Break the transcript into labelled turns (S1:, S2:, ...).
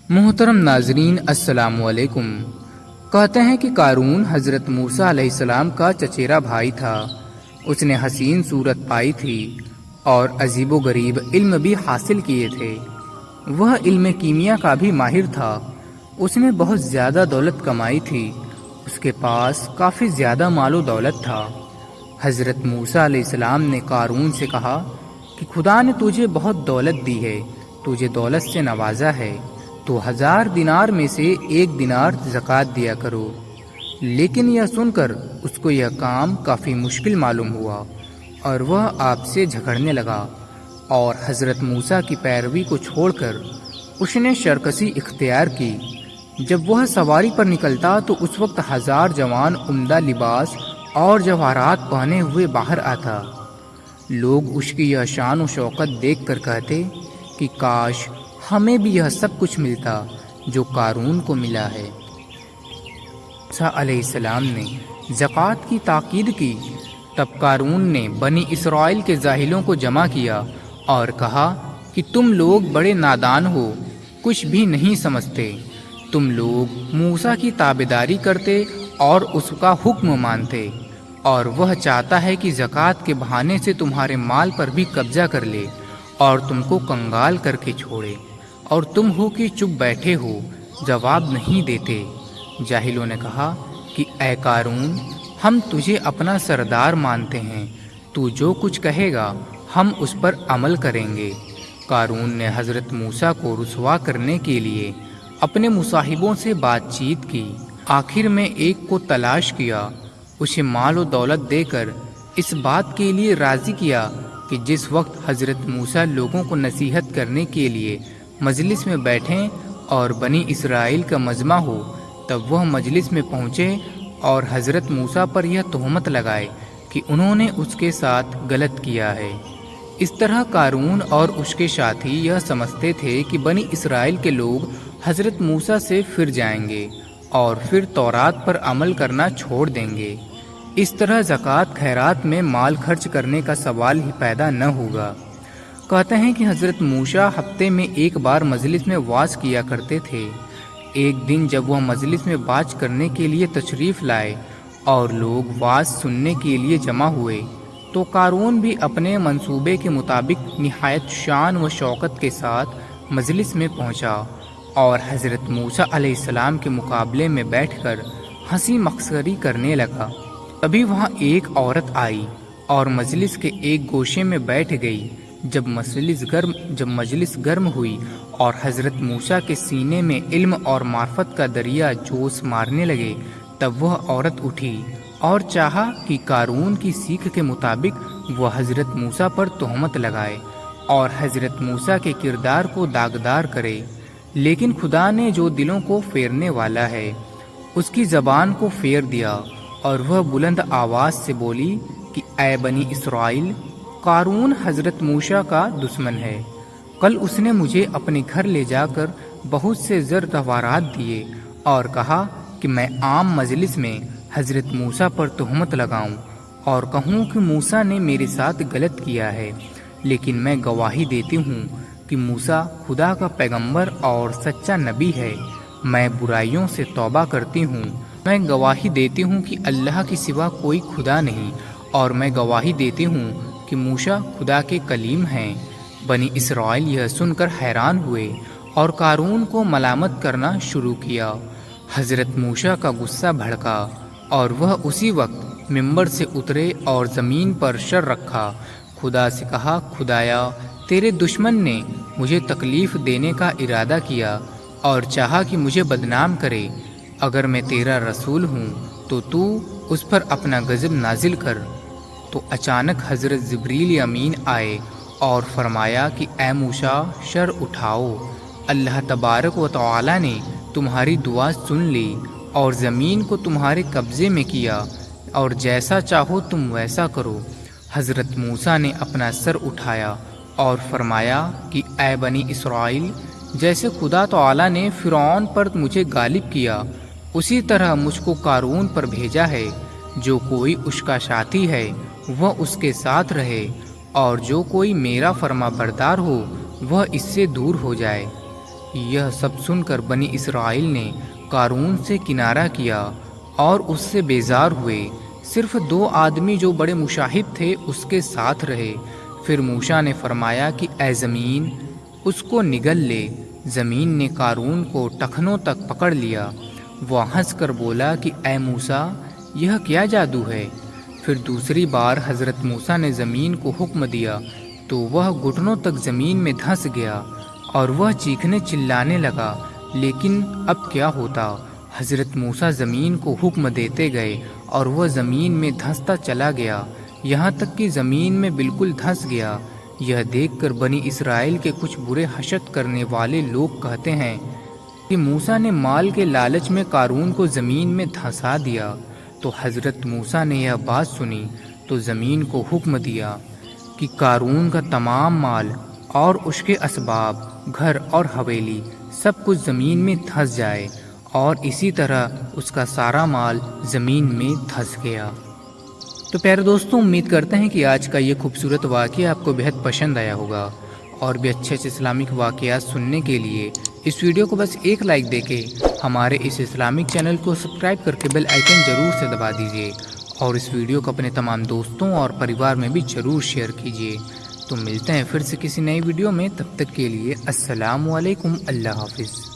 S1: محترم ناظرین السلام علیکم۔ کہتے ہیں کہ قارون حضرت موسیٰ علیہ السلام کا چچیرا بھائی تھا۔ اس نے حسین صورت پائی تھی اور عجیب و غریب علم بھی حاصل کیے تھے۔ وہ علم کیمیا کا بھی ماہر تھا۔ اس نے بہت زیادہ دولت کمائی تھی۔ اس کے پاس کافی زیادہ مال و دولت تھا۔ حضرت موسیٰ علیہ السلام نے قارون سے کہا کہ خدا نے تجھے بہت دولت دی ہے، تجھے دولت سے نوازا ہے، تو 1000 دینار میں سے 1 دینار زکوٰۃ دیا کرو۔ لیکن یہ سن کر اس کو یہ کام کافی مشکل معلوم ہوا اور وہ آپ سے جھگڑنے لگا اور حضرت موسیٰ کی پیروی کو چھوڑ کر اس نے شرکسی اختیار کی۔ جب وہ سواری پر نکلتا تو اس وقت 1000 جوان عمدہ لباس اور جواہرات پہنے ہوئے باہر آتا۔ لوگ اس کی یہ شان و شوکت دیکھ کر کہتے کہ کاش ہمیں بھی یہ سب کچھ ملتا جو قارون کو ملا ہے۔ موسیٰ علیہ السلام نے زکوٰۃ کی تاکید کی۔ تب قارون نے بنی اسرائیل کے جاہلوں کو جمع کیا اور کہا کہ تم لوگ بڑے نادان ہو، کچھ بھی نہیں سمجھتے۔ تم لوگ موسیٰ کی تابعداری کرتے اور اس کا حکم مانتے، اور وہ چاہتا ہے کہ زکوٰۃ کے بہانے سے تمہارے مال پر بھی قبضہ کر لے اور تم کو کنگال کر کے چھوڑے، اور تم ہو کہ چپ بیٹھے ہو، جواب نہیں دیتے۔ جاہلوں نے کہا کہ اے قارون، ہم تجھے اپنا سردار مانتے ہیں، تو جو کچھ کہے گا ہم اس پر عمل کریں گے۔ قارون نے حضرت موسیٰ کو رسوا کرنے کے لیے اپنے مصاحبوں سے بات چیت کی۔ آخر میں ایک کو تلاش کیا، اسے مال و دولت دے کر اس بات کے لیے راضی کیا کہ جس وقت حضرت موسیٰ لوگوں کو نصیحت کرنے کے لیے مجلس میں بیٹھیں اور بنی اسرائیل کا مجمع ہو، تب وہ مجلس میں پہنچے اور حضرت موسیٰ پر یہ تہمت لگائے کہ انہوں نے اس کے ساتھ غلط کیا ہے۔ اس طرح قارون اور اس کے ساتھی یہ سمجھتے تھے کہ بنی اسرائیل کے لوگ حضرت موسیٰ سے پھر جائیں گے اور پھر تورات پر عمل کرنا چھوڑ دیں گے۔ اس طرح زکوٰۃ خیرات میں مال خرچ کرنے کا سوال ہی پیدا نہ ہوگا۔ کہتے ہیں کہ حضرت موسیٰ ہفتے میں ایک بار مجلس میں واعظ کیا کرتے تھے۔ ایک دن جب وہ مجلس میں واعظ کرنے کے لیے تشریف لائے اور لوگ واعظ سننے کے لیے جمع ہوئے، تو قارون بھی اپنے منصوبے کے مطابق نہایت شان و شوکت کے ساتھ مجلس میں پہنچا اور حضرت موسیٰ علیہ السلام کے مقابلے میں بیٹھ کر ہنسی مسخری کرنے لگا۔ تبھی وہاں ایک عورت آئی اور مجلس کے ایک گوشے میں بیٹھ گئی۔ جب مجلس گرم ہوئی اور حضرت موسیٰ کے سینے میں علم اور معرفت کا دریا جوش مارنے لگے، تب وہ عورت اٹھی اور چاہا کہ قارون کی سیکھ کے مطابق وہ حضرت موسیٰ پر تہمت لگائے اور حضرت موسیٰ کے کردار کو داغدار کرے۔ لیکن خدا نے جو دلوں کو پھیرنے والا ہے، اس کی زبان کو پھیر دیا اور وہ بلند آواز سے بولی کہ اے بنی اسرائیل، قارون حضرت موسیٰ کا دشمن ہے۔ کل اس نے مجھے اپنے گھر لے جا کر بہت سے زر جواہرات دیے اور کہا کہ میں عام مجلس میں حضرت موسیٰ پر تہمت لگاؤں اور کہوں کہ موسیٰ نے میرے ساتھ غلط کیا ہے۔ لیکن میں گواہی دیتی ہوں کہ موسیٰ خدا کا پیغمبر اور سچا نبی ہے۔ میں برائیوں سے توبہ کرتی ہوں۔ میں گواہی دیتی ہوں کہ اللہ کے سوا کوئی خدا نہیں، اور میں گواہی دیتی ہوں کہ موسیٰ خدا کے کلیم ہیں۔ بنی اسرائیل یہ سن کر حیران ہوئے اور قارون کو ملامت کرنا شروع کیا۔ حضرت موسیٰ کا غصہ بھڑکا اور وہ اسی وقت ممبر سے اترے اور زمین پر سر رکھا۔ خدا سے کہا، خدایا، تیرے دشمن نے مجھے تکلیف دینے کا ارادہ کیا اور چاہا کہ مجھے بدنام کرے۔ اگر میں تیرا رسول ہوں تو اس پر اپنا غضب نازل کر۔ تو اچانک حضرت جبریل امین آئے اور فرمایا کہ اے موسیٰ، سر اٹھاؤ، اللہ تبارک و تعالی نے تمہاری دعا سن لی اور زمین کو تمہارے قبضے میں کیا، اور جیسا چاہو تم ویسا کرو۔ حضرت موسیٰ نے اپنا سر اٹھایا اور فرمایا کہ اے بنی اسرائیل، جیسے خدا تعالی نے فرعون پر مجھے غالب کیا، اسی طرح مجھ کو قارون پر بھیجا ہے۔ جو کوئی اس کا ساتھی ہے وہ اس کے ساتھ رہے، اور جو کوئی میرا فرما بردار ہو وہ اس سے دور ہو جائے۔ یہ سب سن کر بنی اسرائیل نے قارون سے کنارہ کیا اور اس سے بیزار ہوئے۔ صرف 2 آدمی جو بڑے مشاہد تھے اس کے ساتھ رہے۔ پھر موسیٰ نے فرمایا کہ اے زمین اس کو نگل لے۔ زمین نے قارون کو ٹخنوں تک پکڑ لیا۔ وہ ہنس کر بولا کہ اے موسیٰ یہ کیا جادو ہے؟ پھر دوسری بار حضرت موسیٰ نے زمین کو حکم دیا تو وہ گھٹنوں تک زمین میں دھنس گیا اور وہ چیخنے چلانے لگا۔ لیکن اب کیا ہوتا؟ حضرت موسیٰ زمین کو حکم دیتے گئے اور وہ زمین میں دھنستا چلا گیا یہاں تک کہ زمین میں بالکل دھنس گیا۔ یہ دیکھ کر بنی اسرائیل کے کچھ برے حشد کرنے والے لوگ کہتے ہیں کہ موسیٰ نے مال کے لالچ میں قارون کو زمین میں دھنسا دیا۔ تو حضرت موسیٰ نے یہ بات سنی تو زمین کو حکم دیا کہ قارون کا تمام مال اور اس کے اسباب، گھر اور حویلی سب کچھ زمین میں دھنس جائے، اور اسی طرح اس کا سارا مال زمین میں دھنس گیا۔ تو پیارے دوستوں، امید کرتے ہیں کہ آج کا یہ خوبصورت واقعہ آپ کو بہت پسند آیا ہوگا، اور بھی اچھے اسلامک واقعات سننے کے لیے اس ویڈیو کو بس ایک لائک دے کے ہمارے اس اسلامک چینل کو سبسکرائب کر کے بیل آئیکن ضرور سے دبا دیجیے، اور اس ویڈیو کو اپنے تمام دوستوں اور پریوار میں بھی ضرور شیئر کیجیے۔ تو ملتے ہیں پھر سے کسی نئی ویڈیو میں، تب تک کے لیے السلام علیکم، اللہ حافظ۔